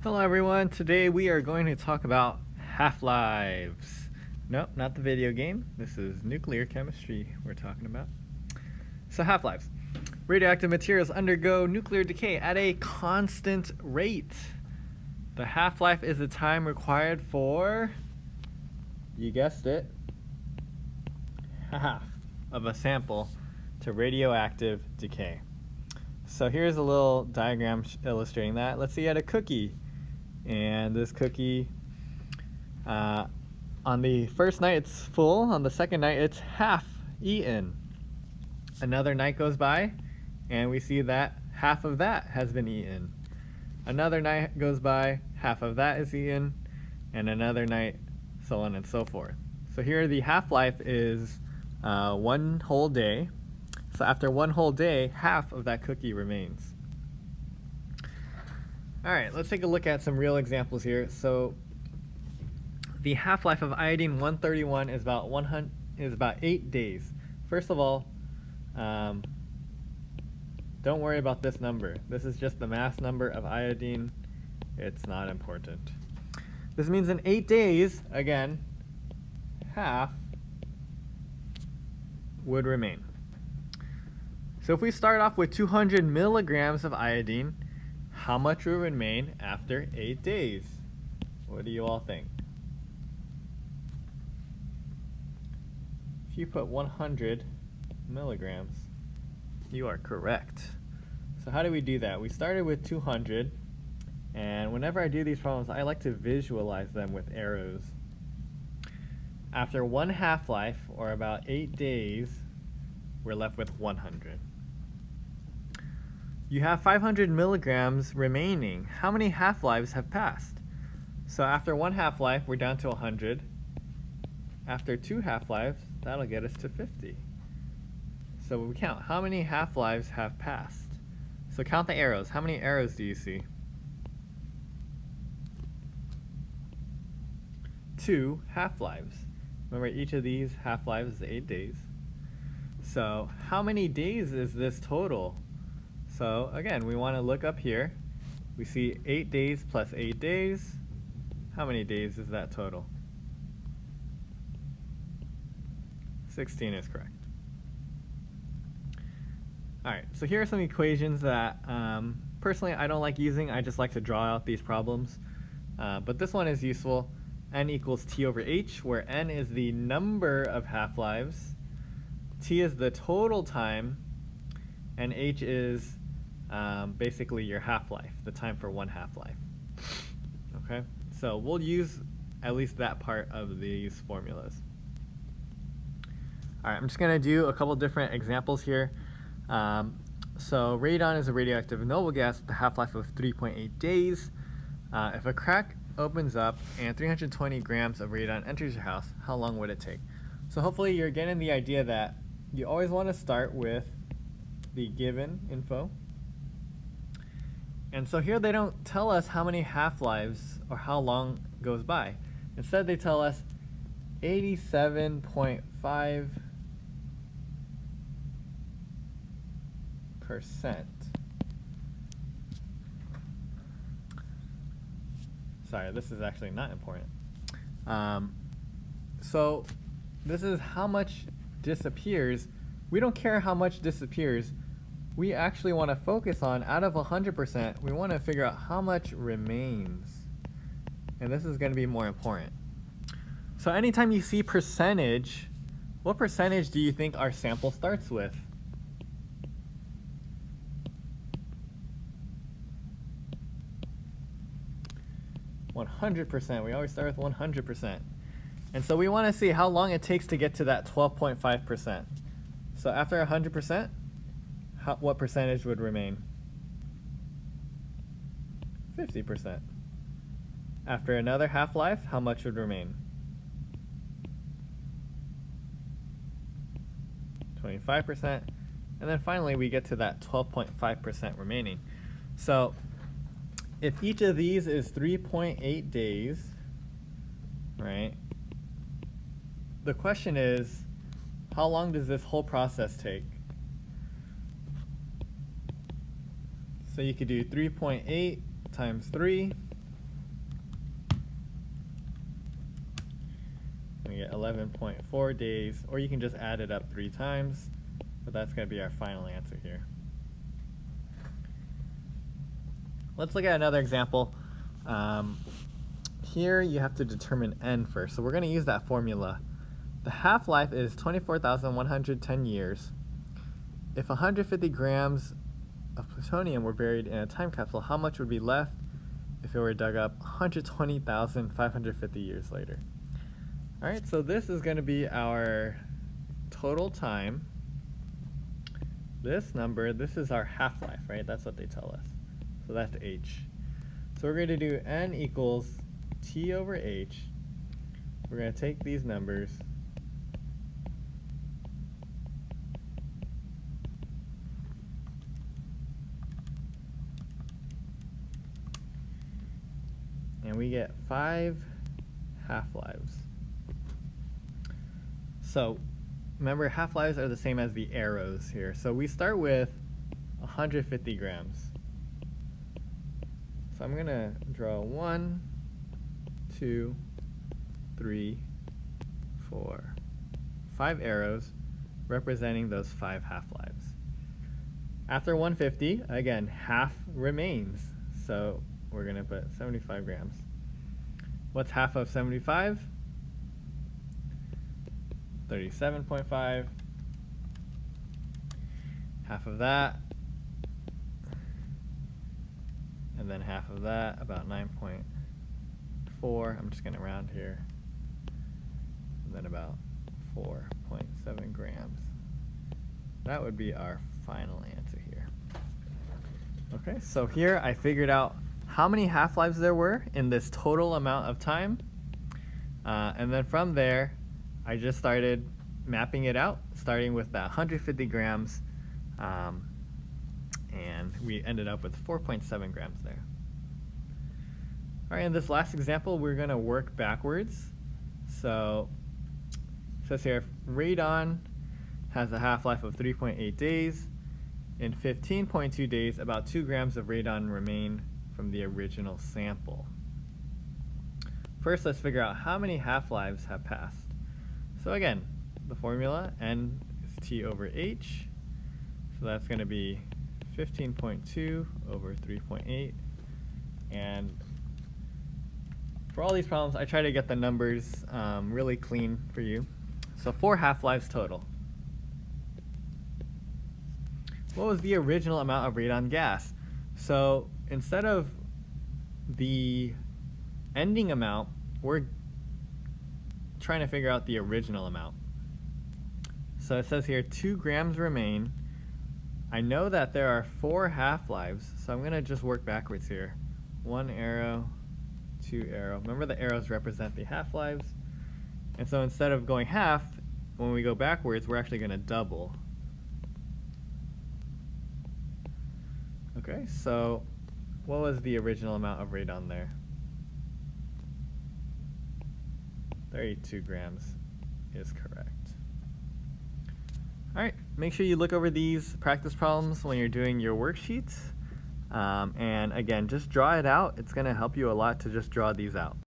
Hello everyone, today we are going to talk about half-lives. Nope, not the video game. This is nuclear chemistry we're talking about. So half-lives. Radioactive materials undergo nuclear decay at a constant rate. The half-life is the time required for, you guessed it, half of a sample to radioactive decay. So here's a little diagram illustrating that. Let's say you had a cookie, and this cookie, on the first night it's full, on the second night it's half eaten. Another night goes by, and we see that half of that has been eaten. Another night goes by, half of that is eaten, and another night, so on and so forth. So here the half-life is 1 whole day. So after 1 whole day, half of that cookie remains. All right, let's take a look at some real examples here. So the half-life of iodine 131 is about 8 days. First of all, don't worry about this number. This is just the mass number of iodine. It's not important. This means in 8 days, again, half would remain. So if we start off with 200 milligrams of iodine, how much will remain after 8 days? What do you all think? If you put 100 milligrams, you are correct. So how do we do that? We started with 200, and whenever I do these problems, I like to visualize them with arrows. After 1 half-life, or about 8 days, we're left with 100. You have 500 milligrams remaining. How many half-lives have passed? So after 1 half-life, we're down to 100. After 2 half-lives, that'll get us to 50. So we count how many half-lives have passed. So count the arrows. How many arrows do you see? 2 half-lives. Remember, each of these half-lives is 8 days. So how many days is this total? So again, we want to look up here. We see 8 days plus 8 days. How many days is that total? 16 is correct. Alright, so here are some equations that personally I don't like using. I just like to draw out these problems. But this one is useful. N equals T over H, where N is the number of half-lives, T is the total time, and H is basically your half-life, the time for 1 half-life. Okay, so we'll use at least that part of these formulas. All right, I'm just going to do a couple different examples here. So radon is a radioactive noble gas with a half-life of 3.8 days. If a crack opens up and 320 grams of radon enters your house, how long would it take? So hopefully you're getting the idea that you always want to start with the given info. And so here they don't tell us how many half-lives or how long goes by. Instead they tell us 87.5%. Sorry, this is actually not important. So this is how much disappears. We don't care how much disappears. We actually want to focus on, out of 100%, we want to figure out how much remains. And this is going to be more important. So anytime you see percentage, what percentage do you think our sample starts with? %. We always start with 100%. And so we want to see how long it takes to get to that 12.5%. So after 100%, what percentage would remain? 50%. After another half-life, how much would remain? 25%. And then finally, we get to that 12.5% remaining. So if each of these is 3.8 days, right? The question is, how long does this whole process take? So you could do 3.8 times 3, going to get 11.4 days, or you can just add it up 3 times, but that's going to be our final answer here. Let's look at another example. Here you have to determine n first, so we're going to use that formula. The half-life is 24,110 years. If 150 grams of plutonium were buried in a time capsule, how much would be left if it were dug up 120,550 years later? All right, so this is going to be our total time. This number, this is our half-life, right? That's what they tell us. So that's h. So we're going to do n equals t over h. We're going to take these numbers and we get 5 half-lives. So remember, half-lives are the same as the arrows here. So we start with 150 grams. So I'm going to draw 1, 2, 3, 4, 5 arrows representing those 5 half-lives. After 150, again, half remains. So we're going to put 75 grams. What's half of 75? 37.5. Half of that. And then half of that, about 9.4. I'm just going to round here. And then about 4.7 grams. That would be our final answer here. Okay, so here I figured out how many half-lives there were in this total amount of time. And then from there, I just started mapping it out, starting with that 150 grams, and we ended up with 4.7 grams there. All right, in this last example, we're going to work backwards. So it says here, if radon has a half-life of 3.8 days, in 15.2 days, about 2 grams of radon remain from the original sample. First, let's figure out how many half-lives have passed. So again, the formula, n is t over h. So that's going to be 15.2 over 3.8. And for all these problems, I try to get the numbers really clean for you. So 4 half-lives total. What was the original amount of radon gas? So instead of the ending amount, we're trying to figure out the original amount. So it says here 2 grams remain. I know that there are 4 half-lives, so I'm going to just work backwards here. 1 arrow, 2 arrow. Remember, the arrows represent the half-lives. And so instead of going half, when we go backwards, we're actually going to double. Okay, so what was the original amount of radon there? 32 grams is correct. All right, make sure you look over these practice problems when you're doing your worksheets. And again, just draw it out. It's going to help you a lot to just draw these out.